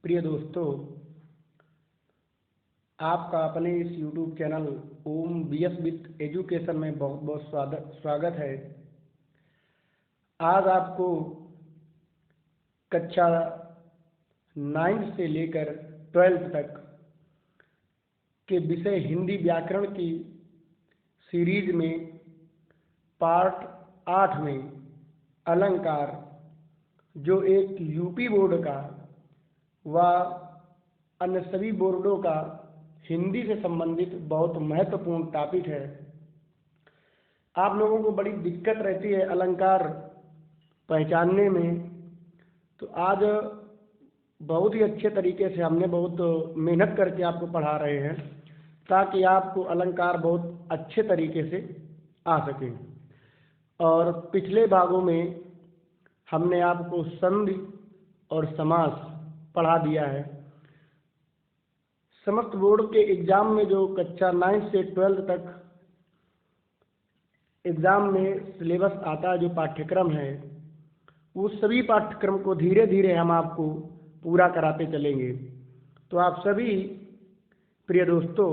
प्रिय दोस्तों, आपका अपने इस YouTube channel Om BS with education में बहुत बहुत स्वागत है। आज आपको कक्षा 9 से लेकर 12 तक के विषय हिंदी व्याकरण की सीरीज में पार्ट 8 में अलंकार, जो एक यूपी बोर्ड का व अन्य सभी बोर्डों का हिंदी से संबंधित बहुत महत्वपूर्ण टॉपिक है। आप लोगों को बड़ी दिक्कत रहती है अलंकार पहचानने में, तो आज बहुत ही अच्छे तरीके से हमने बहुत मेहनत करके आपको पढ़ा रहे हैं ताकि आपको अलंकार बहुत अच्छे तरीके से आ सके। और पिछले भागों में हमने आपको संधि और समास पढ़ा दिया है। समस्त बोर्ड के एग्ज़ाम में जो कक्षा 9 से 12 तक एग्ज़ाम में सिलेबस आता है, जो पाठ्यक्रम है, वो सभी पाठ्यक्रम को धीरे धीरे हम आपको पूरा कराते चलेंगे। तो आप सभी प्रिय दोस्तों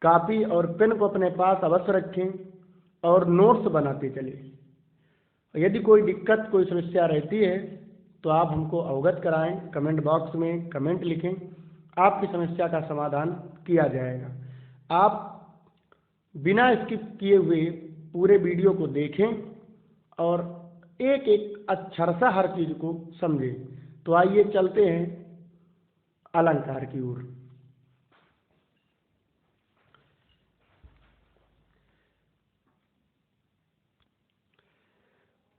कापी और पेन को अपने पास अवश्य रखें और नोट्स बनाते चलें। यदि कोई दिक्कत, कोई समस्या रहती है तो आप हमको अवगत कराएं, कमेंट बॉक्स में कमेंट लिखें, आपकी समस्या का समाधान किया जाएगा। आप बिना स्किप किए हुए पूरे वीडियो को देखें और एक एक अक्षर सा हर चीज़ को समझें। तो आइए चलते हैं अलंकार की ओर।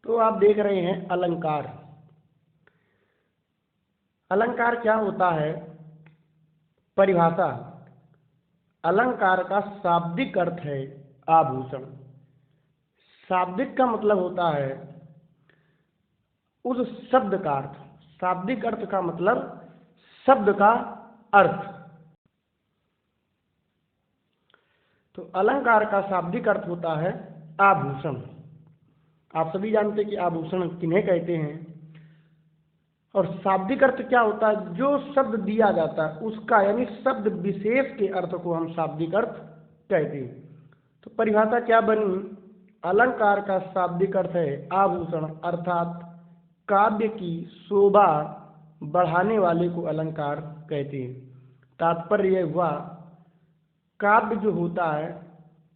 तो आप देख रहे हैं अलंकार। अलंकार क्या होता है? परिभाषा: अलंकार का शाब्दिक अर्थ है आभूषण। शाब्दिक का मतलब होता है उस शब्द का अर्थ। शाब्दिक अर्थ का मतलब शब्द का अर्थ। तो अलंकार का शाब्दिक अर्थ होता है आभूषण। आप सभी जानते हैं कि आभूषण किन्हें कहते हैं। और शाब्दिक अर्थ क्या होता है? जो शब्द दिया जाता है उसका, यानी शब्द विशेष के अर्थ को हम शाब्दिक अर्थ कहते हैं। तो परिभाषा क्या बनी? अलंकार का शाब्दिक अर्थ है आभूषण, अर्थात काव्य की शोभा बढ़ाने वाले को अलंकार कहते हैं। तात्पर्य यह हुआ, काव्य जो होता है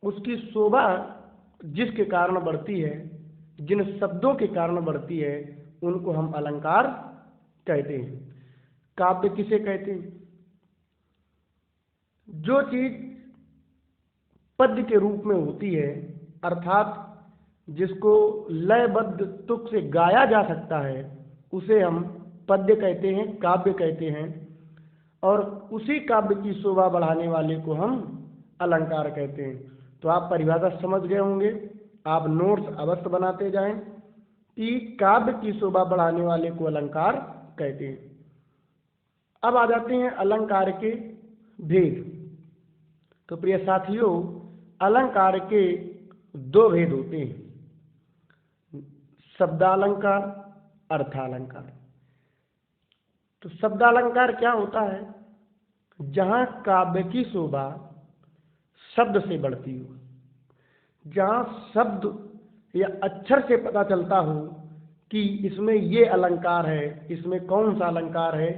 उसकी शोभा जिसके कारण बढ़ती है, जिन शब्दों के कारण बढ़ती है, उनको हम अलंकार कहते हैं। काव्य किसे कहते हैं? जो चीज पद्य के रूप में होती है, अर्थात जिसको लयबद्ध तुक से गाया जा सकता है, उसे हम पद्य कहते हैं, काव्य कहते हैं। और उसी काव्य की शोभा बढ़ाने वाले को हम अलंकार कहते हैं। तो आप परिभाषा समझ गए होंगे। आप नोट्स अवश्य बनाते जाएं कि काव्य की शोभा बढ़ाने वाले को अलंकार कहते हैं। अब आ जाते हैं अलंकार के भेद। तो प्रिय साथियों, अलंकार के दो भेद होते हैं, शब्दालंकार, अर्थालंकार। तो शब्दालंकार क्या होता है? जहाँ काव्य की शोभा शब्द से बढ़ती हो, जहाँ शब्द या अक्षर से पता चलता हो कि इसमें ये अलंकार है, इसमें कौन सा अलंकार है।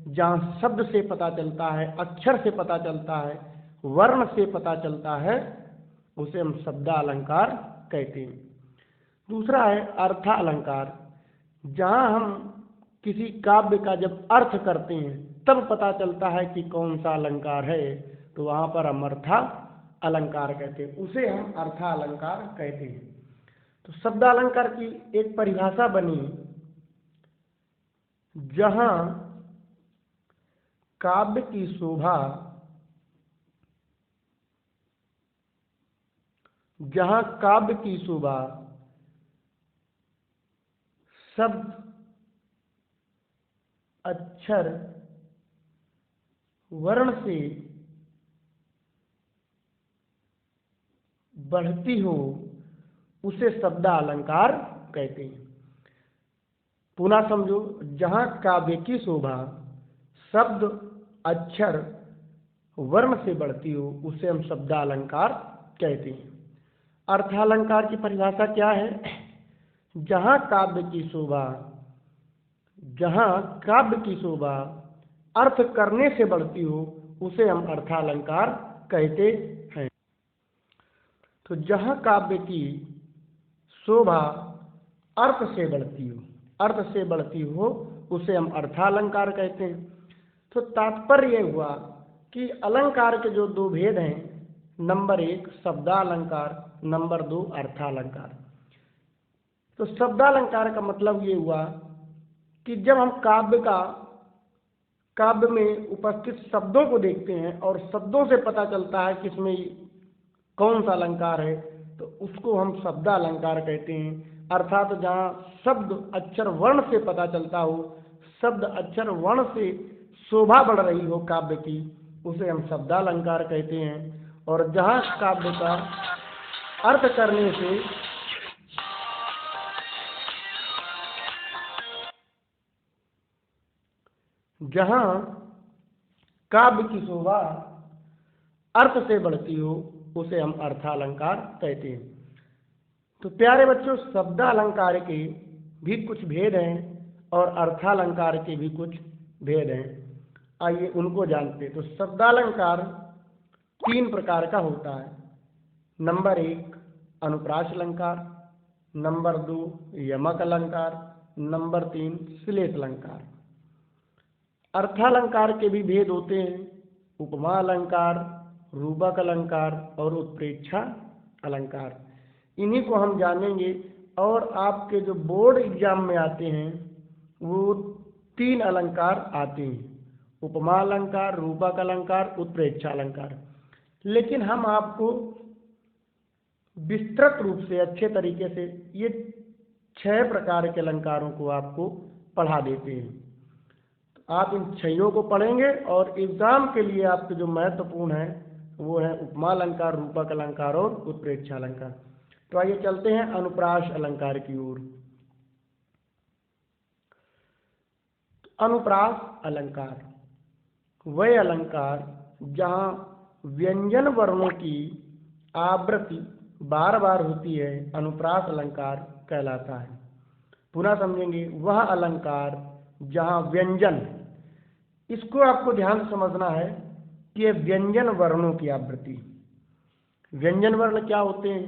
जहाँ शब्द से पता चलता है, अक्षर से पता चलता है, वर्ण से पता चलता है, उसे हम शब्दालंकार कहते हैं। दूसरा है अर्थालंकार। जहाँ हम किसी काव्य का जब अर्थ करते हैं तब पता चलता है कि कौन सा अलंकार है, तो वहाँ पर हम अर्था अलंकार कहते हैं, उसे हम अर्थालंकार कहते हैं। तो शब्दालंकार की एक परिभाषा बनी, जहाँ काव्य की शोभा, जहाँ काव्य की शोभा शब्द, अक्षर, वर्ण से बढ़ती हो, उसे शब्दालंकार कहते हैं। पुनः समझो, जहाँ काव्य की शोभा शब्द अक्षर वर्ण से बढ़ती हो उसे हम शब्दालंकार कहते हैं। अर्थालंकार की परिभाषा क्या है? जहाँ काव्य की शोभा, जहाँ काव्य की शोभा अर्थ करने से बढ़ती हो उसे हम अर्थालंकार कहते हैं। तो जहाँ काव्य की शोभा अर्थ से बढ़ती हो, अर्थ से बढ़ती हो उसे हम अर्थालंकार कहते हैं। तो तात्पर्य यह हुआ कि अलंकार के जो दो भेद हैं, नंबर 1 शब्दालंकार, नंबर 2 अर्थालंकार। तो शब्दालंकार का मतलब ये हुआ कि जब हम काव्य में उपस्थित शब्दों को देखते हैं और शब्दों से पता चलता है कि इसमें कौन सा अलंकार है, तो उसको हम शब्दालंकार कहते हैं। अर्थात जहाँ शब्द अक्षर वर्ण से पता चलता हो, शब्द अक्षर वर्ण से शोभा बढ़ रही हो काव्य की, उसे हम शब्दालंकार कहते हैं। और जहाँ काव्य का अर्थ करने से जहाँ काव्य की शोभा अर्थ से बढ़ती हो उसे हम अर्थालंकार कहते हैं। तो प्यारे बच्चों, शब्दालंकार के भी कुछ भेद हैं और अर्थालंकार के भी कुछ भेद हैं। आइए उनको जानते हैं। तो शब्दालंकार 3 प्रकार का होता है। नंबर 1 अनुप्रास अलंकार, नंबर 2 यमक अलंकार, नंबर 3 श्लेष अलंकार। अर्थालंकार के भी भेद होते हैं, उपमा अलंकार, रूपक अलंकार और उत्प्रेक्षा अलंकार। इन्हीं को हम जानेंगे। और आपके जो बोर्ड एग्जाम में आते हैं वो 3 अलंकार आते हैं, उपमा अलंकार, रूपक अलंकार, उत्प्रेक्षा अलंकार। लेकिन हम आपको विस्तृत रूप से अच्छे तरीके से ये 6 प्रकार के अलंकारों को आपको पढ़ा देते हैं। तो आप इन 6 को पढ़ेंगे और एग्जाम के लिए आपके जो महत्वपूर्ण है वो है उपमा अलंकार, रूपक अलंकार और उत्प्रेक्षा अलंकार। तो आइए चलते हैं अनुप्रास अलंकार की ओर। अनुप्रास अलंकार वह अलंकार जहाँ व्यंजन वर्णों की आवृत्ति बार बार होती है, अनुप्रास अलंकार कहलाता है। पुनः समझेंगे, वह अलंकार जहाँ व्यंजन, इसको आपको ध्यान से समझना है कि ये व्यंजन वर्णों की आवृत्ति। व्यंजन वर्ण क्या होते हैं?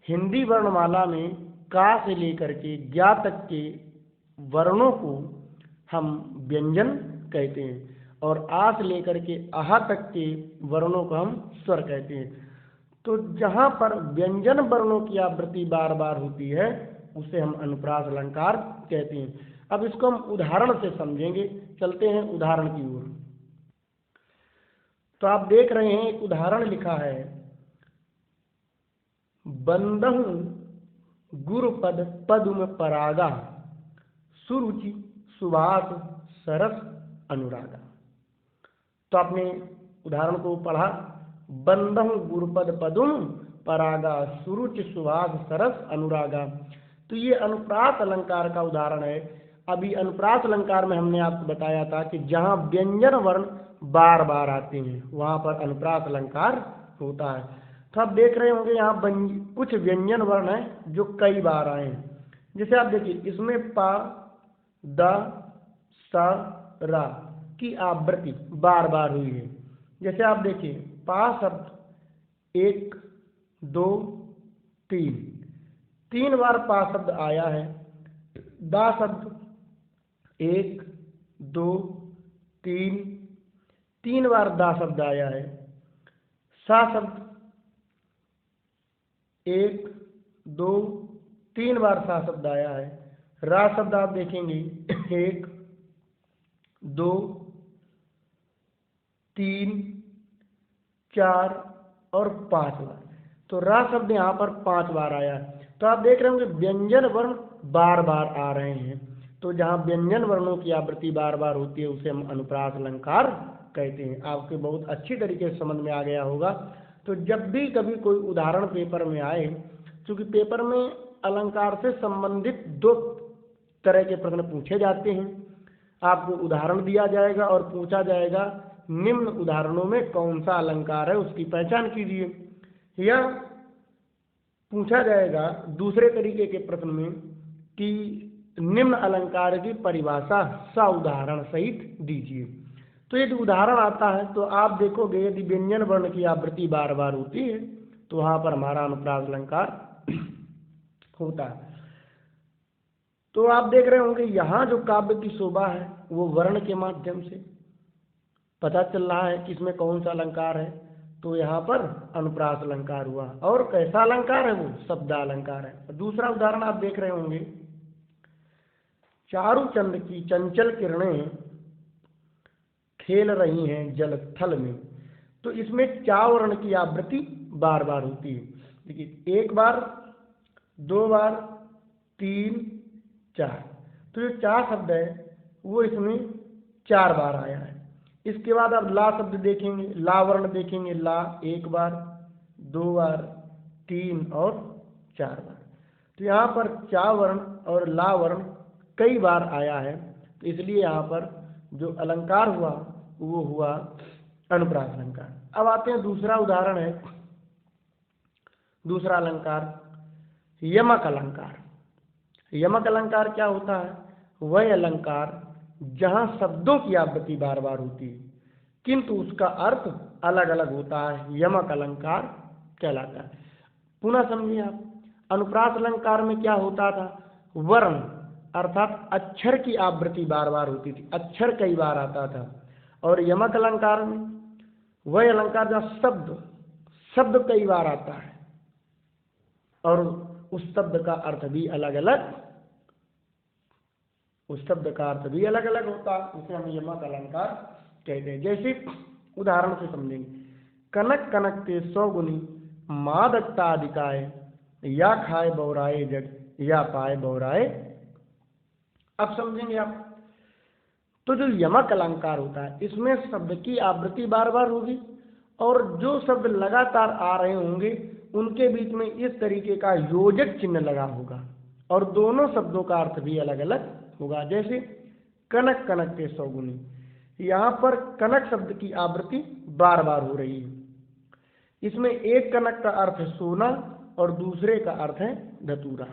हिंदी वर्णमाला में का से लेकर के ज्ञा तक के वर्णों को हम व्यंजन कहते हैं और आ से लेकर के आहा तक के वर्णों को हम स्वर कहते हैं। तो जहाँ पर व्यंजन वर्णों की आवृत्ति बार बार होती है उसे हम अनुप्रास अलंकार कहते हैं। अब इसको हम उदाहरण से समझेंगे। चलते हैं उदाहरण की ओर। तो आप देख रहे हैं एक उदाहरण लिखा है, बंदहु गुरुपद पद्म परागा सुरुचि सुभाष सरस अनुरागा। तो आपने उदाहरण को पढ़ा, बंदहु गुरुपद पद्म परागा सुरुचि सुभाष सरस अनुरागा। तो ये अनुप्रास अलंकार का उदाहरण है। अभी अनुप्रास अलंकार में हमने आपको बताया था कि जहाँ व्यंजन वर्ण बार बार आते हैं वहाँ पर अनुप्रास अलंकार होता है। तो आप देख रहे होंगे यहाँ कुछ व्यंजन वर्ण हैं जो कई बार आए हैं। जैसे आप देखिए, इसमें पा, द, सा, रा की आवृत्ति बार बार हुई है। जैसे आप देखिए, पा शब्द 1 2 3 बार पा शब्द आया है। दा शब्द 1 2 3 बार दा शब्द आया है। सा शब्द 1 2 3 बार सा शब्द आया है। रा शब्द आप देखेंगे 1 2 3 4 और 5 बार। तो रा शब्द यहाँ पर 5 बार आया है। तो आप देख रहे होंगे व्यंजन वर्ण बार बार आ रहे हैं। तो जहाँ व्यंजन वर्णों की आवृत्ति बार बार होती है उसे हम अनुप्रास अलंकार कहते हैं। आपके बहुत अच्छी तरीके से समझ में आ गया होगा। तो जब भी कभी कोई उदाहरण पेपर में आए, क्योंकि पेपर में अलंकार से संबंधित 2 तरह के प्रश्न पूछे जाते हैं। आपको उदाहरण दिया जाएगा और पूछा जाएगा निम्न उदाहरणों में कौन सा अलंकार है, उसकी पहचान कीजिए। या पूछा जाएगा दूसरे तरीके के प्रश्न में कि निम्न अलंकार की परिभाषा सा उदाहरण सहित दीजिए। तो यदि उदाहरण आता है तो आप देखोगे यदि व्यंजन वर्ण की आवृत्ति बार बार होती है तो वहां पर हमारा अनुप्रास अलंकार होता है। तो आप देख रहे होंगे यहाँ जो काव्य की शोभा है वो वर्ण के माध्यम से पता चल रहा है कि इसमें कौन सा अलंकार है, तो यहाँ पर अनुप्रास अलंकार हुआ। और कैसा अलंकार है वो शब्दालंकार है। दूसरा उदाहरण आप देख रहे होंगे, चारु चंद की चंचल किरणें खेल रही हैं जल थल में। तो इसमें चा वर्ण की आवृत्ति बार बार होती है। देखिए, एक बार, दो बार, तीन, चार। तो जो चा शब्द है वो इसमें 4 बार आया है। इसके बाद आप ला शब्द देखेंगे, ला वर्ण देखेंगे, ला एक बार, 2 बार, 3 और 4 बार। तो यहाँ पर चा वर्ण और ला वर्ण कई बार आया है, तो इसलिए यहाँ पर जो अलंकार हुआ वो हुआ अनुप्रास अलंकार। अब आते हैं दूसरा उदाहरण है, दूसरा अलंकार यमक अलंकार। यमक अलंकार क्या होता है? वह अलंकार जहाँ शब्दों की आवृत्ति बार बार होती है किंतु उसका अर्थ अलग अलग होता है, यमक अलंकार कहलाता है। पुनः समझिए आप, अनुप्रास अलंकार में क्या होता था? वर्ण अर्थात अक्षर की आवृत्ति बार बार होती थी, अक्षर कई बार आता था। और यमक अलंकार में वह अलंकार जहाँ शब्द कई बार आता है और उस शब्द का अर्थ भी अलग अलग होता है, उसे हम यमक अलंकार कहते हैं। जैसे उदाहरण से समझेंगे, कनक कनक ते 100 गुनी मादकता अधिकाय, या खाए बौराए जग या पाए बौराए। अब समझेंगे आप, तो जो यमक अलंकार होता है इसमें शब्द की आवृत्ति बार बार होगी और जो शब्द लगातार आ रहे होंगे उनके बीच में इस तरीके का योजक चिन्ह लगा होगा और दोनों शब्दों का अर्थ भी अलग अलग होगा। जैसे कनक कनक के 100 गुनी, यहाँ पर कनक शब्द की आवृत्ति बार बार हो रही है। इसमें एक कनक का अर्थ है सोना और दूसरे का अर्थ है धतूरा।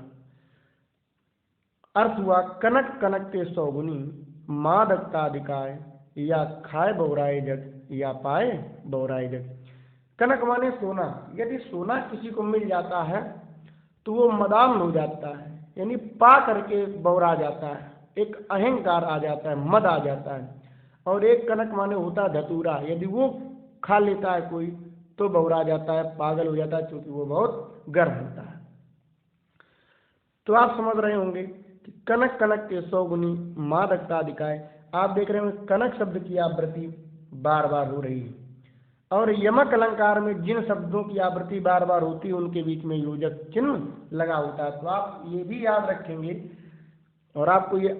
अर्थ हुआ कनक कनक के 100 गुनी मादकता अधिकाय, या खाए बौराए जग या पाए बौराए जग। कनक माने सोना। यदि सोना किसी को मिल जाता है तो वो मदान हो जाता है, यानी पा करके बौरा जाता है, एक अहंकार आ जाता है, मद आ जाता है। और एक कनक माने होता है धतूरा, यदि वो खा लेता है कोई तो बौरा जाता है, पागल हो जाता है, क्योंकि वो बहुत गर्म होता है। तो आप समझ रहे होंगे कि कनक कनक के 100 गुनी मादकता अधिकाय। आप देख रहे होंगे कनक शब्द की आवृत्ति बार बार हो रही है। और यमक अलंकार में जिन शब्दों की आवृत्ति बार बार होती है उनके बीच में योजक चिन्ह लगा होता है। तो आप ये भी याद रखेंगे और आपको ये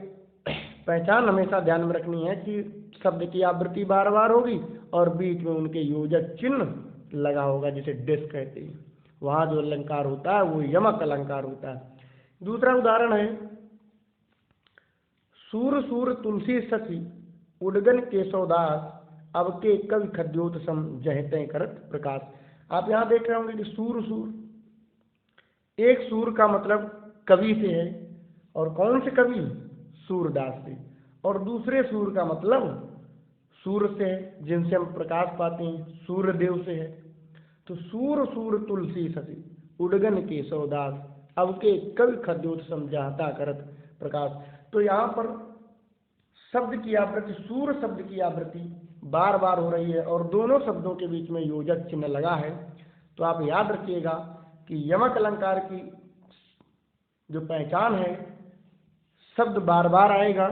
पहचान हमेशा ध्यान में रखनी है कि शब्द की आवृत्ति बार बार होगी और बीच में उनके योजक चिन्ह लगा होगा, जिसे डेस कहते हैं। वहाँ जो अलंकार होता है वो यमक अलंकार होता है। दूसरा उदाहरण है, सूर सूर तुलसी शशि उडगन केशवदास, अब के कवि खद्योत सम जहते करत प्रकाश। आप यहाँ देख रहे होंगे कि सूर सूर, एक सूर का मतलब कवि से है, और कौन से कवि? सूरदास से। और दूसरे सूर का मतलब सूर से है, जिनसे हम प्रकाश पाते हैं, सूर्यदेव से है। तो सूर सूर तुलसी शशि उडगन केशवदास, अब के कवि खद्योत सम जहता करत प्रकाश। तो यहाँ पर शब्द की आवृत्ति, सूर शब्द की आवृत्ति बार बार हो रही है और दोनों शब्दों के बीच में योजक चिन्ह लगा है। तो आप याद रखिएगा कि यमक अलंकार की जो पहचान है, शब्द बार बार आएगा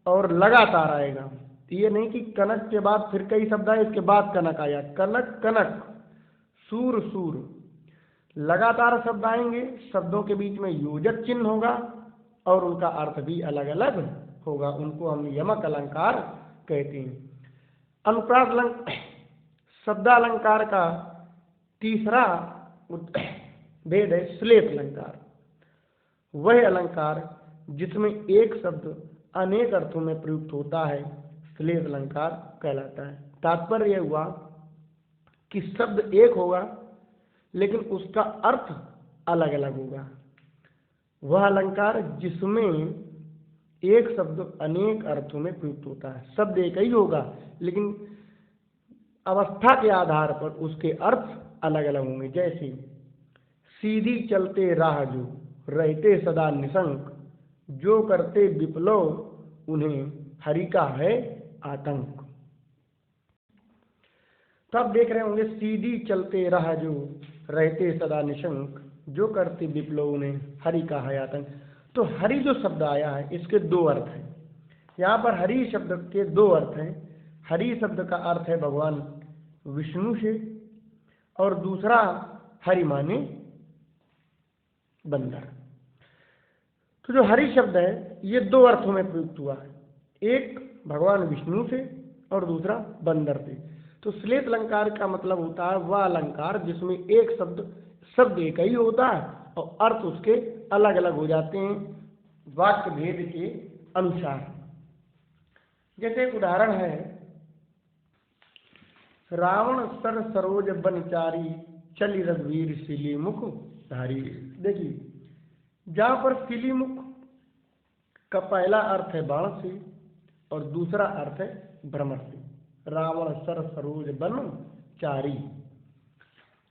और लगातार आएगा। ये नहीं कि कनक के बाद फिर कई शब्द आए इसके बाद कनक आया। कनक कनक, सूर सूर, लगातार शब्द आएंगे, शब्दों के बीच में योजक चिन्ह होगा और उनका अर्थ भी अलग अलग होगा। उनको हम यमक अलंकार कहते हैं। अनुप्रास शब्दालंकार का तीसरा भेद है श्लेष अलंकार। वह अलंकार जिसमें एक शब्द अनेक अर्थों में प्रयुक्त होता है श्लेष अलंकार कहलाता है। तात्पर्य यह हुआ कि शब्द एक होगा लेकिन उसका अर्थ अलग अलग होगा। वह अलंकार जिसमें एक शब्द अनेक अर्थों में प्रयुक्त होता है। शब्द एक ही होगा लेकिन अवस्था के आधार पर उसके अर्थ अलग अलग होंगे। जैसे सीधी चलते राह जो रहते सदा निशंक, जो करते विप्लव उन्हें हरि का है आतंक। तो आप देख रहे होंगे सीधी चलते राह जो रहते सदा निशंक, जो करते विप्लव उन्हें हरि का है आतंक। तो हरि जो शब्द आया है इसके दो अर्थ हैं। यहाँ पर हरि शब्द के दो अर्थ हैं। हरि शब्द का अर्थ है भगवान विष्णु से, और दूसरा हरि माने बंदर। तो जो हरि शब्द है ये दो अर्थों में प्रयुक्त हुआ है, एक भगवान विष्णु से और दूसरा बंदर से। तो श्लेष अलंकार का मतलब होता है वह अलंकार जिसमें एक शब्द एक ही होता है और अर्थ उसके अलग अलग हो जाते हैं वाक्य भेद के अनुसार। जैसे एक उदाहरण है, रावण सर सरोज बनचारी, चली रघुवीर सिली मुख धारी। देखिए जहां पर सिली मुख का पहला अर्थ है बाण से और दूसरा अर्थ है भ्रमर से। रावण सर सरोज बन चारी,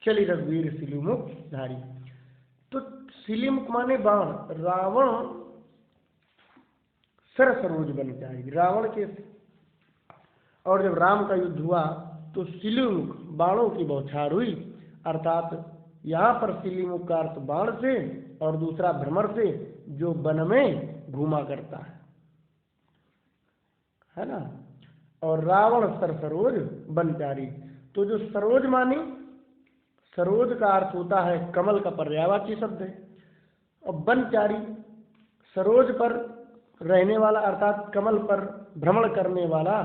चली रघुवीर सिली मुख धारी। तो सिली मुख माने बाण। रावण सर सरोज बन चारी, रावण के, और जब राम का युद्ध हुआ तो सिलीमुख बाणों की बौछार हुई। अर्थात यहाँ पर सिलीमुख का अर्थ बाण से और दूसरा भ्रमर से जो वन में घूमा करता है ना। और रावण सर सरोज बनचारी, तो जो सरोज माने, सरोज का अर्थ होता है कमल का पर्यायवाची शब्द है, और बनचारी सरोज पर रहने वाला अर्थात कमल पर भ्रमण करने वाला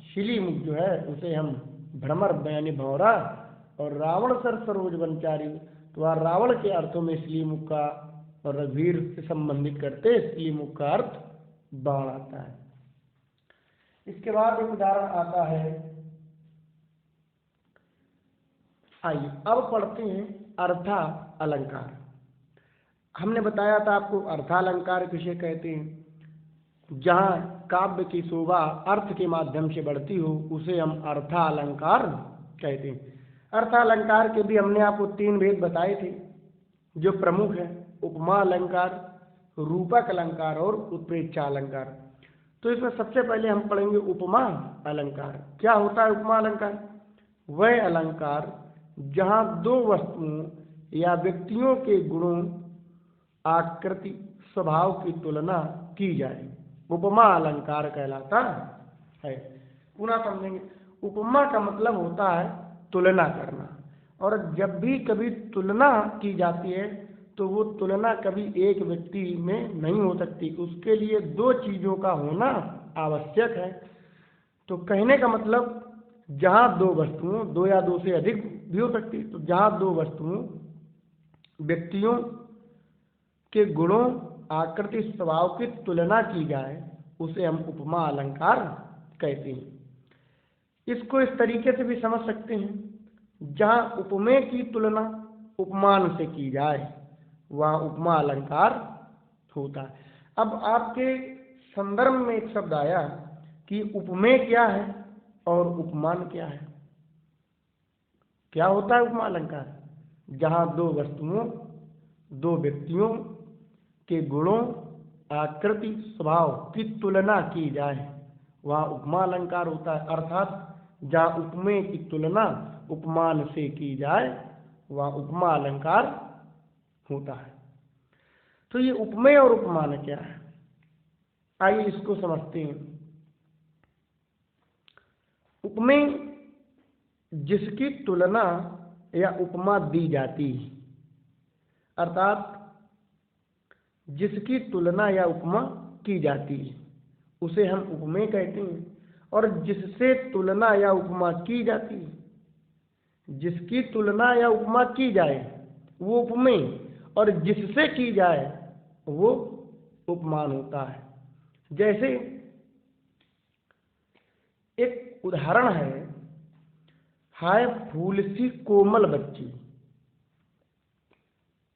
शिलीमुख जो है उसे हम भ्रमर यानी भौरा। और रावण सर सरोज बनचारी, तो वह रावण के अर्थों में शिलीमुख का और रघुवीर से संबंधित करते शिलीमुख का अर्थ बाण आता है। इसके बाद एक उदाहरण आता है, आइए अब पढ़ते हैं अर्था अलंकार। हमने बताया था आपको अर्थालंकार किसे कहते हैं, जहाँ काव्य की शोभा अर्थ के माध्यम से बढ़ती हो उसे हम अर्थालंकार कहते हैं। अर्थालंकार के भी हमने आपको तीन भेद बताए थे जो प्रमुख हैं, उपमा अलंकार, रूपक अलंकार और उत्प्रेक्षा अलंकार। तो इसमें सबसे पहले हम पढ़ेंगे उपमा अलंकार। क्या होता है उपमा अलंकार? वह अलंकार जहाँ दो वस्तुओं या व्यक्तियों के गुणों, आकृति, स्वभाव की तुलना की जाए, उपमा अलंकार कहलाता है। पुनः समझेंगे, उपमा का मतलब होता है तुलना करना, और जब भी कभी तुलना की जाती है तो वो तुलना कभी एक व्यक्ति में नहीं हो सकती, उसके लिए दो चीज़ों का होना आवश्यक है। तो कहने का मतलब जहाँ दो वस्तुओं, दो या दो से अधिक भी हो सकती, तो जहाँ दो वस्तुओं, व्यक्तियों के गुणों, आकृति, स्वभाव की तुलना की जाए उसे हम उपमा अलंकार कहते हैं। इसको इस तरीके से भी समझ सकते हैं, जहाँ उपमेय की तुलना उपमान से की जाए वह उपमा अलंकार होता है। अब आपके संदर्भ में एक शब्द आया कि उपमेय क्या है और उपमान क्या है। क्या होता है उपमा अलंकार? जहाँ दो वस्तुओं, दो व्यक्तियों के गुणों, आकृति, स्वभाव की तुलना की जाए वह उपमा अलंकार होता है। अर्थात जहाँ उपमेय की तुलना उपमान से की जाए वह उपमा अलंकार होता है। तो ये उपमेय और उपमान क्या है, आइए इसको समझते हैं। उपमेय जिसकी तुलना या उपमा दी जाती है, अर्थात जिसकी तुलना या उपमा की जाती है उसे हम उपमेय कहते हैं। और जिससे तुलना या उपमा की जाती है, जिसकी तुलना या उपमा की जाए वो उपमेय, और जिससे की जाए वो उपमान होता है। जैसे एक उदाहरण है, हाय फूल सी कोमल बच्ची,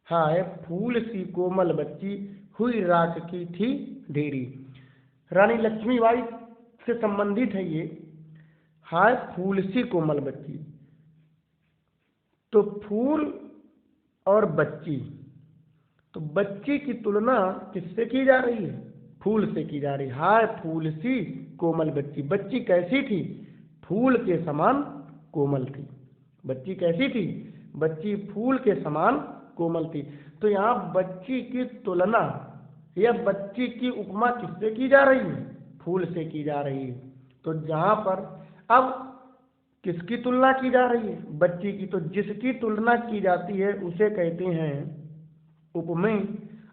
हाय फूल सी कोमल बच्ची, हुई राख की थी ढेरी। रानी लक्ष्मीबाई से संबंधित है ये, हाय फूल सी कोमल बच्ची। तो फूल और बच्ची, तो बच्ची की तुलना किससे की जा रही है? फूल से की जा रही है। हाय फूल सी कोमल बच्ची, बच्ची कैसी थी? फूल के समान कोमल थी। बच्ची कैसी थी? बच्ची फूल के समान कोमल थी। तो यहाँ बच्ची की तुलना या बच्ची की उपमा किससे की जा रही है? फूल से की जा रही है। तो जहाँ पर अब किसकी तुलना की जा रही है? बच्ची की। तो जिसकी तुलना की जाती है उसे कहते हैं उपमेय।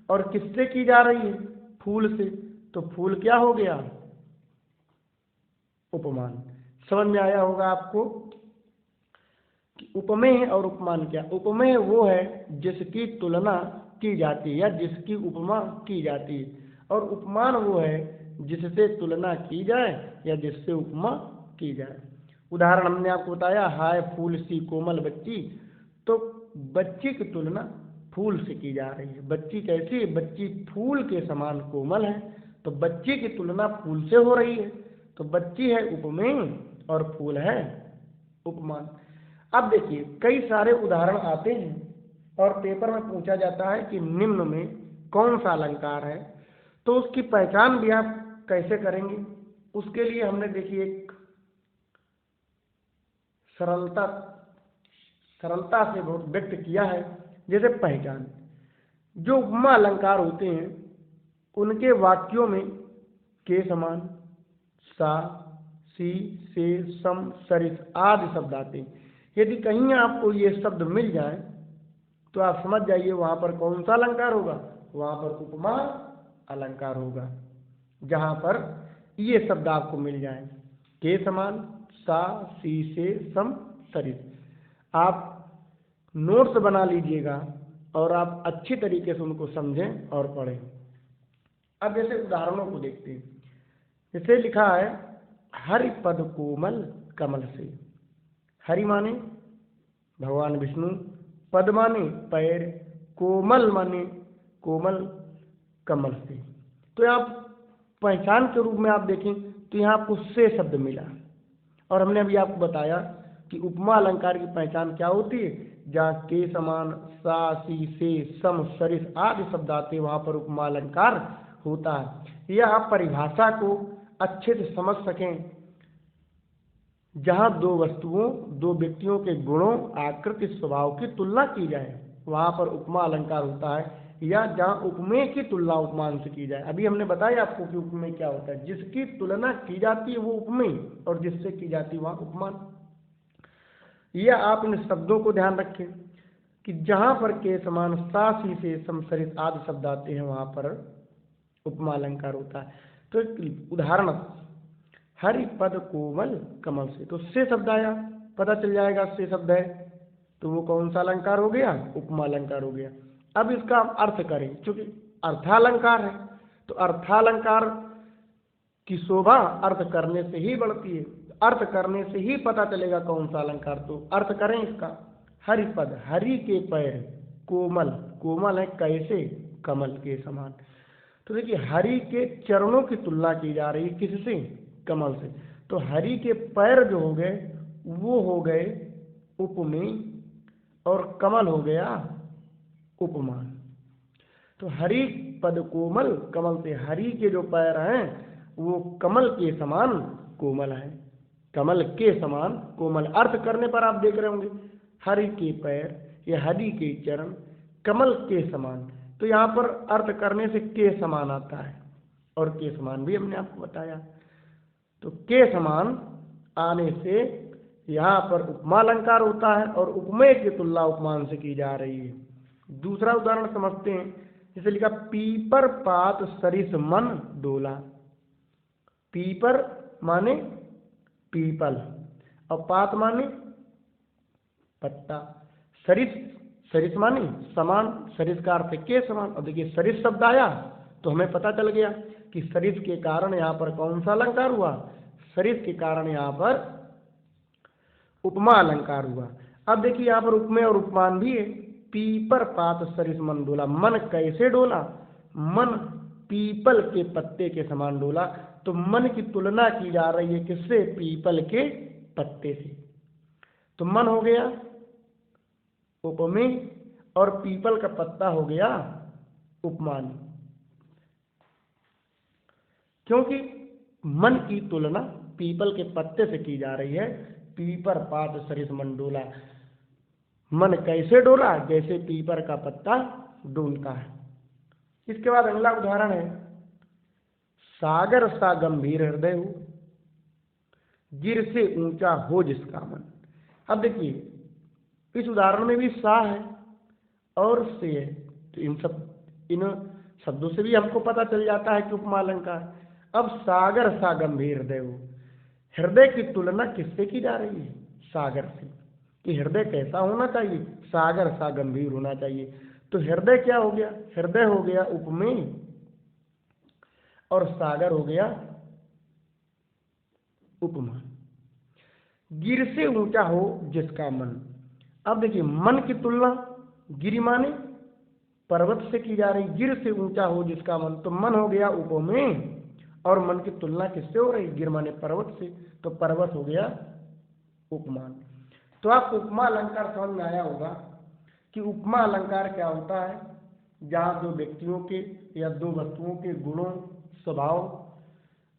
और किससे की जा रही है? फूल से। तो फूल क्या हो गया? उपमान। समझ में आया होगा आपको कि उपमेय और उपमान क्या? उपमेय वो है जिसकी तुलना की जाती है या जिसकी उपमा की जाती है, और उपमान वो है जिससे तुलना की जाए या जिससे उपमा की जाए। उदाहरण हमने आपको बताया, हाय फूल सी कोमल बच्ची। तो बच्ची की तुलना फूल से की जा रही है। बच्ची कैसी है? बच्ची फूल के समान कोमल है। तो बच्ची की तुलना फूल से हो रही है। तो बच्ची है उपमेय और फूल है उपमान। अब देखिए, कई सारे उदाहरण आते हैं और पेपर में पूछा जाता है कि निम्न में कौन सा अलंकार है। तो उसकी पहचान भी आप कैसे करेंगे? उसके लिए हमने देखिए एक सरलता से बहुत व्यक्त किया है। जैसे पहचान, जो उपमा अलंकार होते हैं उनके वाक्यों में के समान, सा, सी, से, सम, सरिस आदि शब्द आते हैं। यदि कहीं आपको ये शब्द मिल जाए तो आप समझ जाइए वहां पर कौन सा अलंकार होगा? वहां पर उपमा अलंकार होगा। जहां पर ये शब्द आपको मिल जाए, के समान, सा, सी, से, सम, सरिस। आप नोट्स बना लीजिएगा और आप अच्छी तरीके से उनको समझें और पढ़ें। अब जैसे उदाहरणों को देखते हैं। जैसे लिखा है, हरि पद कोमल कमल से। हरि माने भगवान विष्णु, पद माने पैर, कोमल माने कोमल कमल से। तो आप पहचान के रूप में आप देखें तो यहाँ आपको से शब्द मिला। और हमने अभी आपको बताया कि उपमा अलंकार की पहचान क्या होती है? जहाँ के समान, सा, सी, से, सम, सरिस आदि शब्द आते हैं वहाँ पर उपमा अलंकार होता है। यह आप परिभाषा को अच्छे से समझ सकें। जहाँ दो वस्तुओं, दो व्यक्तियों के गुणों, आकृति, स्वभाव की तुलना की जाए वहाँ पर उपमा अलंकार होता है। या जहाँ उपमेय की तुलना उपमान से की जाए। अभी हमने बताया आपको कि उपमेय क्या होता है। जिसकी तुलना की जाती है वो उपमेय और जिससे की जाती है वहाँ उपमान। यह आप इन शब्दों को ध्यान रखें कि जहाँ पर के समान, सा, सी, से, सम, सरिस आदि शब्द आते हैं वहाँ पर उपमा अलंकार होता है। तो एक उदाहरण, हरि पद कोमल कमल से। तो से शब्द आया, पता चल जाएगा से शब्द है, तो वो कौन सा अलंकार हो गया? उपमा अलंकार हो गया। अब इसका हम अर्थ करें, क्योंकि अर्थालंकार है तो अर्थालंकार की शोभा अर्थ करने से ही बढ़ती है। अर्थ करने से ही पता चलेगा कौन सा अलंकार। तो अर्थ करें इसका, हरि पद, हरि के पैर, कोमल, कोमल है कैसे? कमल के समान। तो देखिए, हरि के चरणों की तुलना की जा रही है किससे? कमल से। तो हरि के पैर जो हो गए वो हो गए उपमेय और कमल हो गया उपमान। तो हरि पद कोमल कमल से, हरि के जो पैर हैं वो कमल के समान कोमल है। कमल के समान कोमल। अर्थ करने पर आप देख रहे होंगे, हरि के पैर या हरि के चरण कमल के समान। तो यहाँ पर अर्थ करने से के समान आता है और के समान भी हमने आपको बताया। तो के समान आने से यहाँ पर उपमा अलंकार होता है और उपमेय की तुलना उपमान से की जा रही है। दूसरा उदाहरण समझते हैं। जैसे लिखा, पीपर पात सरिस मन डोला। पीपर माने पीपल और पात माने पत्ता। सरिस, सरिस माने समान, सरिस का अर्थ के समान। और देखिए सरिस शब्द आया तो हमें पता चल गया कि सरिस के कारण यहाँ पर कौन सा अलंकार हुआ, सरिस के कारण यहाँ पर उपमा अलंकार हुआ। अब देखिए यहाँ पर उपमेय और उपमान भी है। पीपर पात सरिस मन डोला, मन कैसे डोला, मन पीपल के पत्ते के समान डोला। तो मन की तुलना की जा रही है किससे, पीपल के पत्ते से। तो मन हो गया उपमेय और पीपल का पत्ता हो गया उपमान, क्योंकि मन की तुलना पीपल के पत्ते से की जा रही है। पीपर पात सरिस मन डोला, मन कैसे डोला, जैसे पीपर का पत्ता डोलता है। इसके बाद अगला उदाहरण है, सागर सा गंभीर हृदय हो, गिर से ऊंचा हो जिसका मन। अब देखिए इस उदाहरण में भी सा है और से है, तो इन शब्दों से भी हमको पता चल जाता है कि उपमा अलंकार। अब सागर सा गंभीर हृदय हो, हृदय की तुलना किससे की जा रही है, सागर से, कि हृदय कैसा होना चाहिए, सागर सा गंभीर होना चाहिए। तो हृदय क्या हो गया, हृदय हो गया उपमेय और सागर हो गया उपमा। गिर से ऊंचा हो जिसका मन। अब देखिए मन की तुलना गिरि माने पर्वत से की जा रही, गिर से ऊंचा हो जिसका मन, तो मन हो गया उपमेय और मन की तुलना किससे हो रही, गिर माने पर्वत से, तो पर्वत हो गया उपमान। तो आपको उपमा अलंकार समझ में आया होगा कि उपमा अलंकार क्या होता है, जहाँ दो व्यक्तियों के या दो वस्तुओं के गुणों, स्वभाव,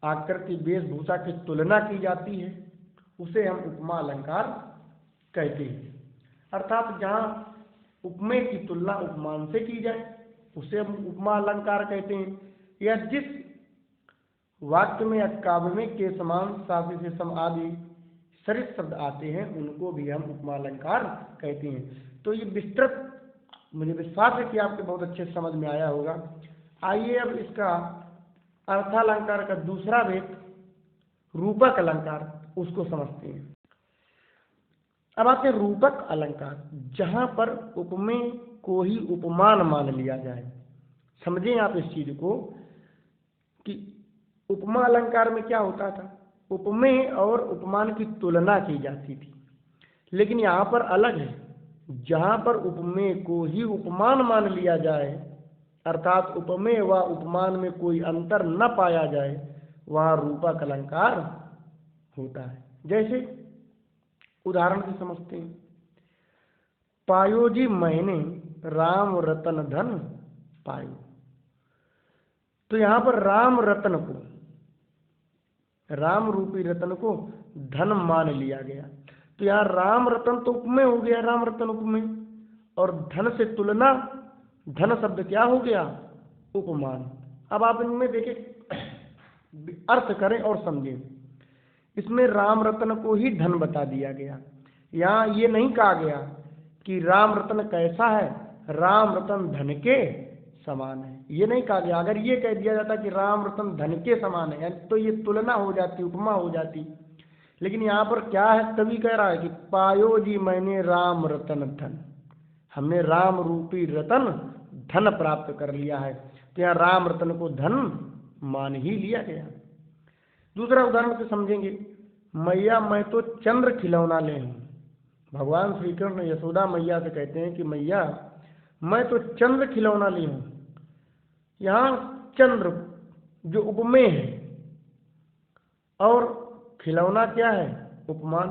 आकृति, वेशभूषा की तुलना की जाती है, उसे हम उपमा अलंकार कहते हैं। अर्थात जहाँ उपमेय की तुलना उपमान से की जाए उसे हम उपमा अलंकार कहते हैं, या जिस वाक्य में या काव्य में के समान, साथी से सम आदि सरिस शब्द आते हैं उनको भी हम उपमा अलंकार कहते हैं। तो ये विस्तृत मुझे विश्वास है कि आपके बहुत अच्छे समझ में आया होगा। आइए अब इसका अर्थालंकार का दूसरा भेद रूपक अलंकार, उसको समझते हैं। अब आते हैं रूपक अलंकार, जहां पर उपमेय को ही उपमान मान लिया जाए। समझें आप इस चीज को कि उपमा अलंकार में क्या होता था, उपमेय और उपमान की तुलना की जाती थी, लेकिन यहाँ पर अलग है। जहाँ पर उपमेय को ही उपमान मान लिया जाए, अर्थात उपमेय व उपमान में कोई अंतर न पाया जाए, वहाँ रूपक अलंकार होता है। जैसे उदाहरण से समझते हैं, पायो जी मैंने राम रतन धन पायो। तो यहाँ पर राम रतन को, राम रूपी रतन को धन मान लिया गया। तो यहाँ राम रतन तो उपमेय हो गया, राम रतन उपमेय, और धन से तुलना, धन शब्द क्या हो गया, उपमान। अब आप इनमें देखें, अर्थ करें और समझें। इसमें राम रतन को ही धन बता दिया गया। यहाँ ये नहीं कहा गया कि राम रतन कैसा है, राम रतन धन के समान है, ये नहीं कहा गया। अगर ये कह दिया जाता कि राम रतन धन के समान है तो ये तुलना हो जाती, उपमा हो जाती। लेकिन यहाँ पर क्या है, कवि कह रहा है कि पायो जी मैंने राम रतन धन, हमने राम रूपी रतन धन प्राप्त कर लिया है। तो यहाँ राम रतन को धन मान ही लिया गया। दूसरा उदाहरण से समझेंगे, मैया मैं तो चंद्र खिलौना ले हूँ। भगवान श्री कृष्ण यशोदा मैया से कहते हैं कि मैया मैं तो चंद्र खिलौना ली हूँ। यहाँ चंद्र जो उपमेय है और खिलौना क्या है, उपमान।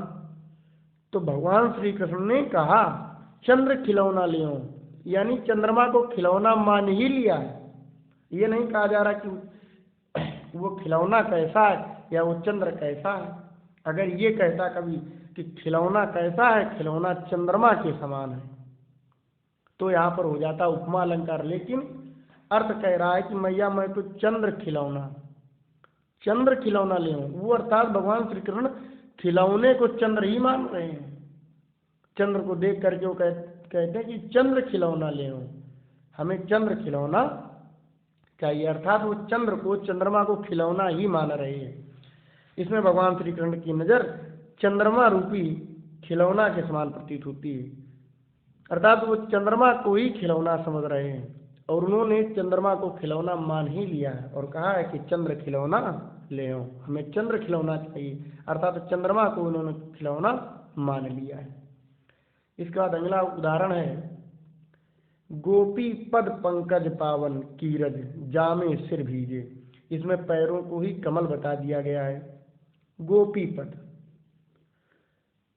तो भगवान श्री कृष्ण ने कहा चंद्र खिलौना ले हूँ, यानी चंद्रमा को खिलौना मान ही लिया है। ये नहीं कहा जा रहा कि वो खिलौना कैसा है या वो चंद्र कैसा है। अगर ये कहता कभी कि खिलौना कैसा है, खिलौना चंद्रमा के समान है, तो यहाँ पर हो जाता उपमा अलंकार। लेकिन अर्थ कह रहा है कि मैया मैं तो चंद्र खिलौना ले हूँ। वो अर्थात भगवान श्री कृष्ण खिलौने को चंद्र ही मान रहे हैं। चंद्र को देख करके वो कहते हैं कि चंद्र खिलौना ले हूँ, हमें चंद्र खिलौना चाहिए। अर्थात वो चंद्र को, चंद्रमा को खिलौना ही मान रहे हैं। इसमें भगवान श्री कृष्ण की नजर चंद्रमा रूपी खिलौना के समान प्रतीत होती है, अर्थात वो चंद्रमा को ही खिलौना समझ रहे हैं और उन्होंने चंद्रमा को खिलौना मान ही लिया है और कहा है कि चंद्र खिलौना ले आओ, हमें चंद्र खिलौना चाहिए, अर्थात चंद्रमा को उन्होंने खिलौना मान लिया है। इसके बाद अगला उदाहरण है, गोपी पद पंकज पावन कीरज जामे सिर भीजे। इसमें पैरों को ही कमल बता दिया गया है। गोपी पद,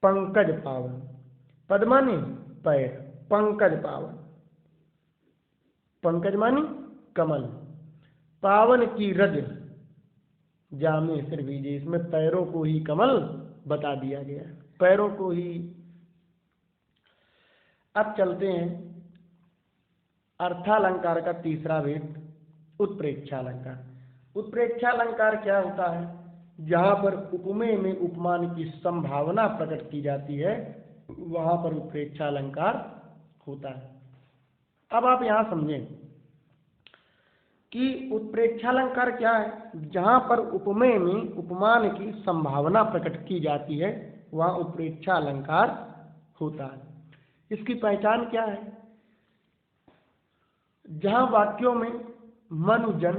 पंकज पावन, पद माने पैर, पंकज पावन, पंकज माने कमल, पावन की रज जामे सिर भीजे। इसमें पैरों को ही कमल बता दिया गया है, पैरों को ही। अब चलते हैं अर्थालंकार का तीसरा भेद, उत्प्रेक्षालंकार। उत्प्रेक्षालंकार क्या होता है? जहां पर उपमेय में उपमान की संभावना प्रकट की जाती है वहां पर उत्प्रेक्षालंकार होता है। अब आप यहां समझें कि उत्प्रेक्षालंकार क्या है। जहां पर उपमेय में उपमान की संभावना प्रकट की जाती है वहां उत्प्रेक्षालंकार होता है। इसकी पहचान क्या है? जहां वाक्यों में मनु जन,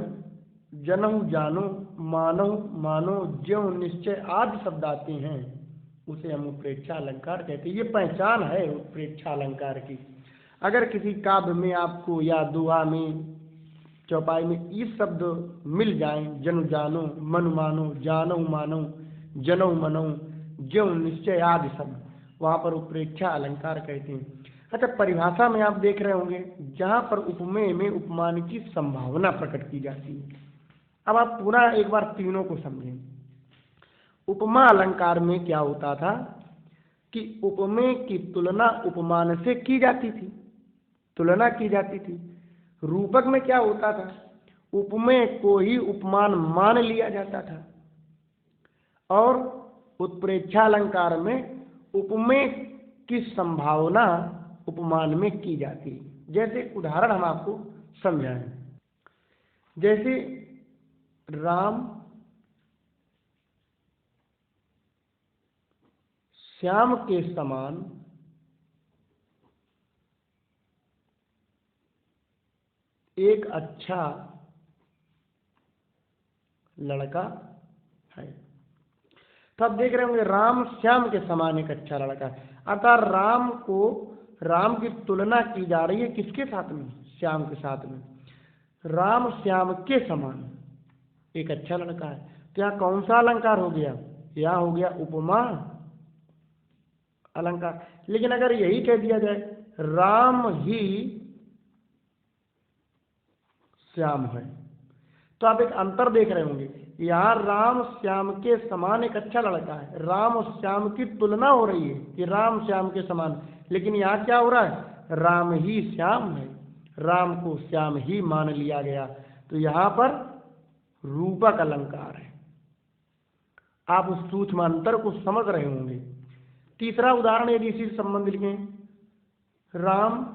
जनहु जानो, मानव मानो, ज्यों निश्चय आदि शब्द आते हैं उसे हम उत्प्रेक्षालंकार कहते हैं। ये पहचान है उत्प्रेक्षालंकार की। अगर किसी काव्य में आपको या दोहा में, चौपाई में ये शब्द मिल जाएं, जनु जानो, मनु मानो, जानहु मानो, जनहु मनो, ज्यों निश्चय आदि शब्द, वहां पर उत्प्रेक्षालंकार कहते हैं। अच्छा, परिभाषा में आप देख रहे होंगे जहां पर उपमेय में उपमान की संभावना प्रकट की जाती है। अब आप पूरा एक बार तीनों को समझें। उपमा अलंकार में क्या होता था कि उपमेय की तुलना उपमान से की जाती थी, तुलना की जाती थी। रूपक में क्या होता था? उपमेय को ही उपमान मान लिया जाता था। और उत्प्रेक्षालंकार में उपमेय की संभावना उपमान में की जाती है। जैसे उदाहरण हम आपको समझाएं, जैसे राम श्याम के समान एक अच्छा लड़का है। तो आप देख रहे होंगे राम श्याम के समान एक अच्छा लड़का है, अर्थात राम की तुलना की जा रही है किसके साथ में? श्याम के साथ में। राम श्याम के समान एक अच्छा लड़का है। तो यहाँ कौन सा अलंकार हो गया? यहाँ हो गया उपमा अलंकार। लेकिन अगर यही कह दिया जाए राम ही श्याम है, तो आप एक अंतर देख रहे होंगे। यहाँ राम श्याम के समान एक अच्छा लड़का है, राम और श्याम की तुलना हो रही है कि राम श्याम के समान, लेकिन यहाँ क्या हो रहा है? राम ही श्याम है, राम को श्याम ही मान लिया गया। तो यहाँ पर रूपक अलंकार है। आप उस सूक्ष्म अंतर को समझ रहे होंगे। तीसरा उदाहरण यदि इसी से संबंध लिखें, राम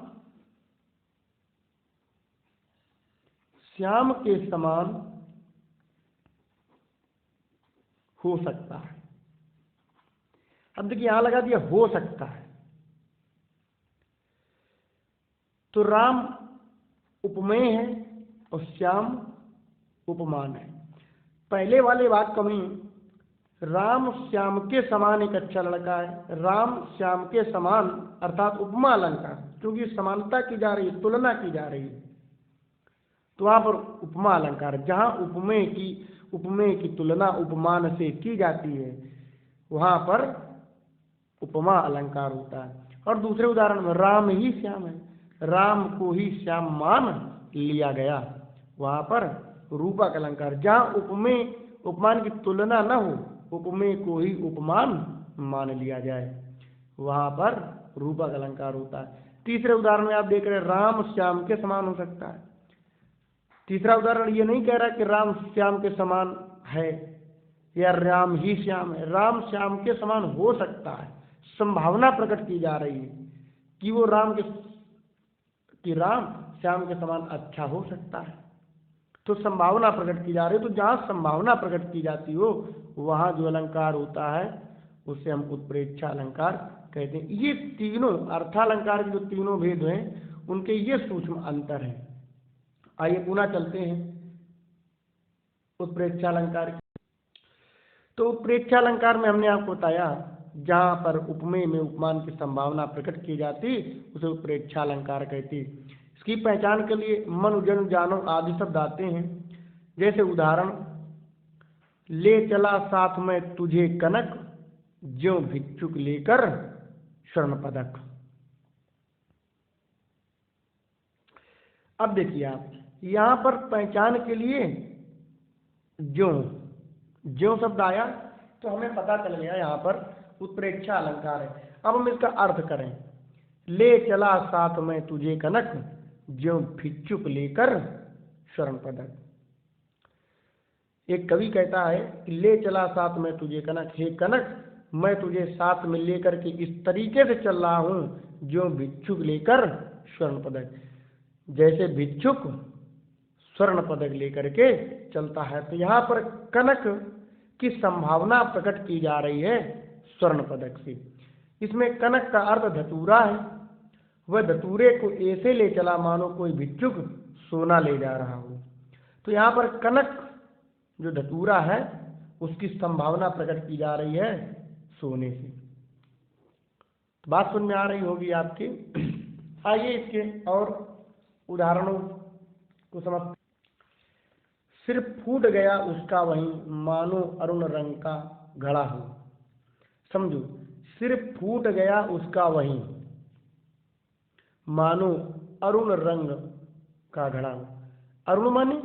श्याम के समान हो सकता है। अब देखिए यहां लगा दिया हो सकता है, तो राम उपमेय है और श्याम उपमान है। पहले वाले वाक्य में राम श्याम के समान एक अच्छा लड़का है, राम श्याम के समान अर्थात उपमा अलंकार, क्योंकि समानता की जा रही है, तुलना की जा रही है, तो वहां पर उपमा अलंकार। जहां उपमेय की तुलना उपमान से की जाती है वहां पर उपमा अलंकार होता है। और दूसरे उदाहरण में राम ही श्याम है, राम को ही श्याम मान लिया गया, वहां पर रूपक अलंकार। जहां उपमान की तुलना न हो, उपमेय को ही उपमान मान लिया जाए, वहां पर रूपक अलंकार होता है। तीसरे उदाहरण में आप देख रहे हैं राम श्याम के समान हो सकता है। तीसरा उदाहरण ये नहीं कह रहा कि राम श्याम के समान है या राम ही श्याम है, राम श्याम के समान हो सकता है। संभावना प्रकट की जा रही है कि वो राम श्याम के समान अच्छा हो सकता है, तो संभावना प्रकट की जा रही है। तो जहाँ संभावना प्रकट की जाती हो वहाँ जो अलंकार होता है उसे हम उत्प्रेक्षा अलंकार कहते हैं। ये तीनों अर्थालंकार के जो तीनों भेद हैं उनके ये सूक्ष्म अंतर हैं। आइए पुनः चलते हैं उत्प्रेक्षालंकार की। तो उत्प्रेक्षालंकार में हमने आपको बताया जहाँ पर उपमेय में उपमान की संभावना प्रकट की जाती उसे उत्प्रेक्षालंकार कहती। इसकी पहचान के लिए मन जन जानो आदि शब्द आते हैं। जैसे उदाहरण, ले चला साथ में तुझे कनक, ज्यों भिक्षुक लेकर स्वर्ण पदक। अब देखिए आप यहाँ पर पहचान के लिए ज्यों ज्यों शब्द आया तो हमें पता चल गया यहाँ पर उत्प्रेक्षा अलंकार है। अब हम इसका अर्थ करें, ले चला साथ में तुझे कनक, ज्यों भिक्षुक लेकर स्वर्ण पदक। एक कवि कहता है कि ले चला साथ में तुझे कनक, हे कनक मैं तुझे साथ में लेकर के इस तरीके से चल रहा हूँ जो भिक्षुक लेकर स्वर्ण पदक। जैसे भिक्षुक स्वर्ण पदक लेकर के चलता है, तो यहाँ पर कनक की संभावना प्रकट की जा रही है स्वर्ण पदक से। इसमें कनक का अर्थ धतूरा है। वह धतूरे को ऐसे ले चला मानो कोई भिक्षुक सोना ले जा रहा हो। तो यहाँ पर कनक जो धतूरा है उसकी संभावना प्रकट की जा रही है सोने से। तो बात समझ में आ रही होगी आपकी। आइए इसके और उदाहरणों को समझ। सिर फूट गया उसका वहीं मानो अरुण रंग का घड़ा हो। समझो, सिर फूट गया उसका वहीं मानो अरुण रंग का घड़ा हो। अरुण माने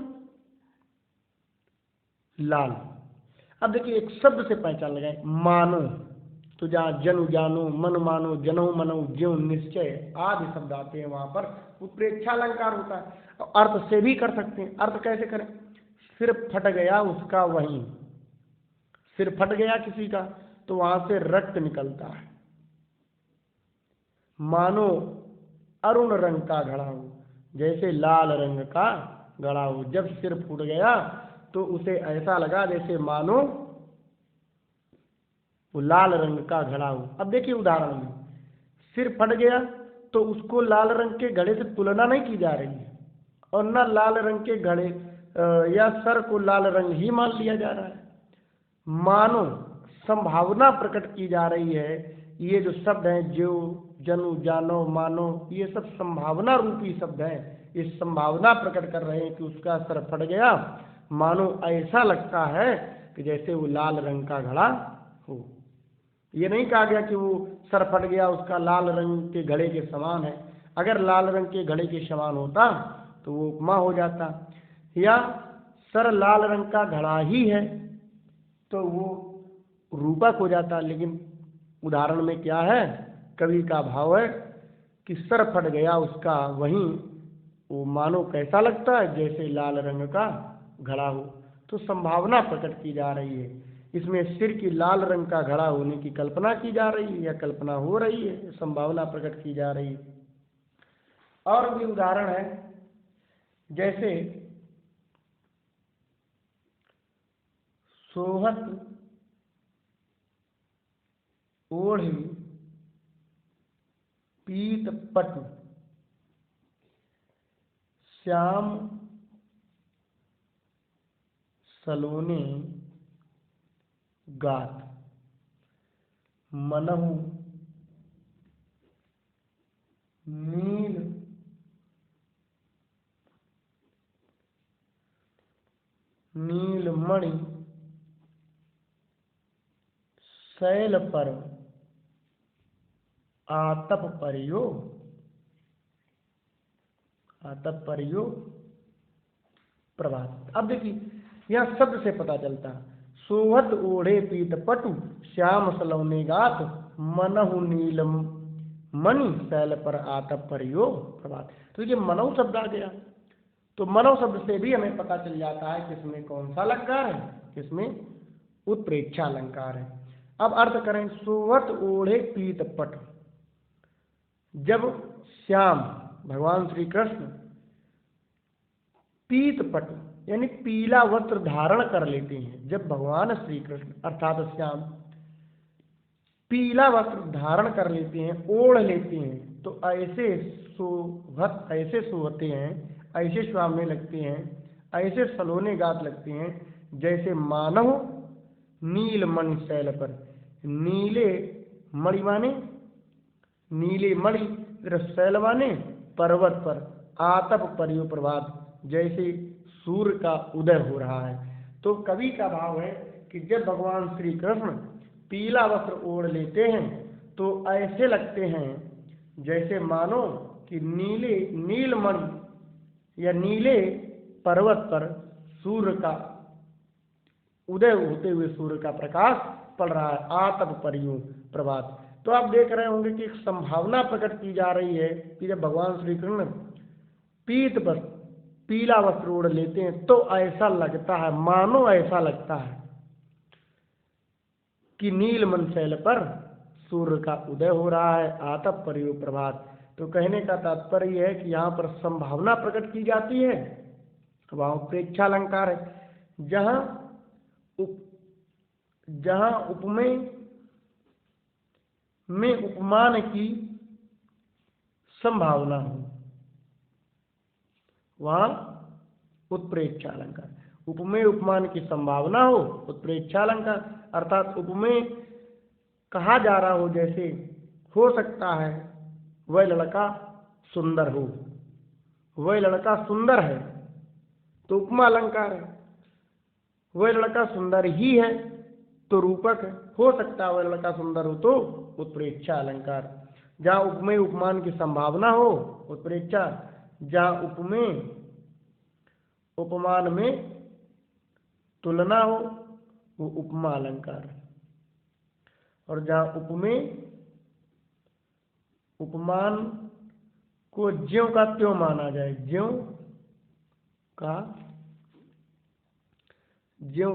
लाल। अब देखिए एक शब्द से पहचान लगाए, मानो, तो जहाँ जनु जानो, मन मानो, जनो मनो, ज्यों निश्चय आदि शब्द आते हैं वहां पर उत्प्रेक्षालंकार होता है। अर्थ से भी कर सकते हैं। अर्थ कैसे करें? सिर फट गया उसका वहीं, सिर फट गया किसी का तो वहां से रक्त निकलता है, मानो अरुण रंग का घड़ा हो, जैसे लाल रंग का घड़ा हो। जब सिर फूट गया तो उसे ऐसा लगा जैसे मानो वो लाल रंग का घड़ा हो। अब देखिए उदाहरण में, सिर फट गया तो उसको लाल रंग के घड़े से तुलना नहीं की जा रही है, और न लाल रंग के घड़े या सर को लाल रंग ही मान लिया जा रहा है। मानो संभावना प्रकट की जा रही है। ये जो शब्द हैं, जो, जनु, जानो, मानो, ये सब संभावना रूपी शब्द हैं। इस संभावना प्रकट कर रहे हैं कि उसका सर फट गया, मानो ऐसा लगता है कि जैसे वो लाल रंग का घड़ा हो। ये नहीं कहा गया कि वो सर फट गया उसका लाल रंग के घड़े के समान है। अगर लाल रंग के घड़े के समान होता तो वो उपमा हो जाता, या सर लाल रंग का घड़ा ही है तो वो रूपक हो जाता। लेकिन उदाहरण में क्या है, कवि का भाव है कि सर फट गया उसका वहीं, वो मानो कैसा लगता है जैसे लाल रंग का घड़ा हो। तो संभावना प्रकट की जा रही है। इसमें सिर की लाल रंग का घड़ा होने की कल्पना की जा रही है या कल्पना हो रही है, संभावना प्रकट की जा रही है। और भी उदाहरण है, जैसे सोहत ओढ़े पीत पटु, श्याम सलोने गात, मनहु नील नीलमणि शैल पर आतप परियो, आतप परियो प्रभात। अब देखिए यह शब्द से पता चलता, सोहत ओढ़े पीत पटु, श्याम सलौने गात, मनहु नीलम मणि शैल पर आतप परियो प्रभात। तो ये मनव शब्द आ गया। तो मनव शब्द से भी हमें पता चल जाता है किसमें कौन सा अलंकार है, किसमें उत्प्रेक्षा अलंकार है। अब अर्थ करें, सोहत ओढ़े पीत पट। जब श्याम भगवान श्री कृष्ण पीत पट यानी पीला वस्त्र धारण कर लेते हैं, जब भगवान श्री कृष्ण अर्थात श्याम पीला वस्त्र धारण कर लेते हैं, ओढ़ लेते हैं, तो ऐसे सोहते हैं, ऐसे सुहावने लगते हैं, ऐसे सलोने गात लगते हैं, जैसे मानव नील मणि शैल पर। नीले मणि माने नीले मणि, शैल माने पर्वत पर, आतप परियो प्रभात, जैसे सूर्य का उदय हो रहा है। तो कवि का भाव है कि जब भगवान श्री कृष्ण पीला वस्त्र ओढ़ लेते हैं तो ऐसे लगते हैं जैसे मानो कि नीले नीलमणि या नीले पर्वत पर सूर्य का उदय होते हुए सूर्य का प्रकाश पड़ रहा है, आतप परियो प्रभात। तो आप देख रहे होंगे कि एक संभावना प्रकट की जा रही है कि जब भगवान श्री कृष्ण पीत पर पीला वस्त्र ओढ़ लेते हैं तो ऐसा लगता है, मानो ऐसा लगता है कि नीलमणि शैल पर सूर्य का उदय हो रहा है, आतप परियो प्रभात। तो कहने का तात्पर्य यह है कि यहाँ पर संभावना प्रकट की जाती है, वहाँ प्रेक्षालंकार है। जहाँ उपमेय में उपमान की संभावना हो वहाँ उत्प्रेक्षालंकार। उपमेय उपमान की संभावना हो उत्प्रेक्षालंकार, अर्थात उपमेय कहा जा रहा हो, जैसे हो सकता है वह लड़का सुंदर हो, वह लड़का सुंदर है तो उपमा अलंकार है। वह लड़का सुंदर ही है तो रूपक है, हो सकता है वह लड़का सुंदर हो तो उत्प्रेक्षा अलंकार। जहाँ उपमेय उपमान की संभावना हो उत्प्रेक्षा, जहाँ उपमेय उपमान में तुलना हो वो उपमा अलंकार, और जहाँ उपमेय उपमान को ज्यों का त्यों माना जाए, ज्यों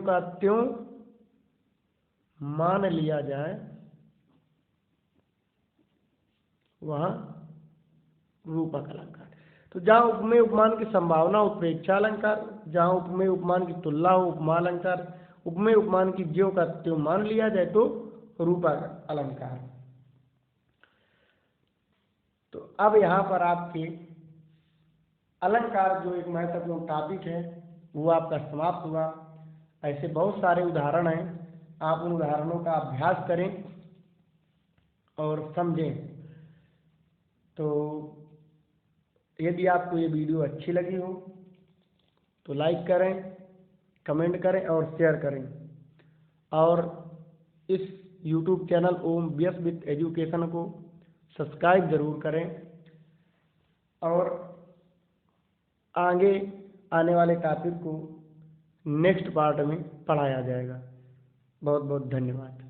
का त्यों मान लिया जाए, वहाँ रूपक अलंकार। तो जहाँ उपमेय उपमान की संभावना उत्प्रेक्षा अलंकार, जहाँ उपमेय उपमान की तुलना हो उपमा अलंकार, उपमेय उपमान की ज्यों का त्यों मान लिया जाए तो रूपक अलंकार। तो अब यहाँ पर आपके अलंकार जो एक महत्वपूर्ण टॉपिक है वो आपका समाप्त हुआ। ऐसे बहुत सारे उदाहरण हैं, आप उन उदाहरणों का अभ्यास करें और समझें। तो यदि आपको ये वीडियो अच्छी लगी हो तो लाइक करें, कमेंट करें और शेयर करें, और इस YouTube channel Om Vyas with education को सब्सक्राइब जरूर करें, और आगे आने वाले टॉपिक को नेक्स्ट पार्ट में पढ़ाया जाएगा। बहुत बहुत धन्यवाद।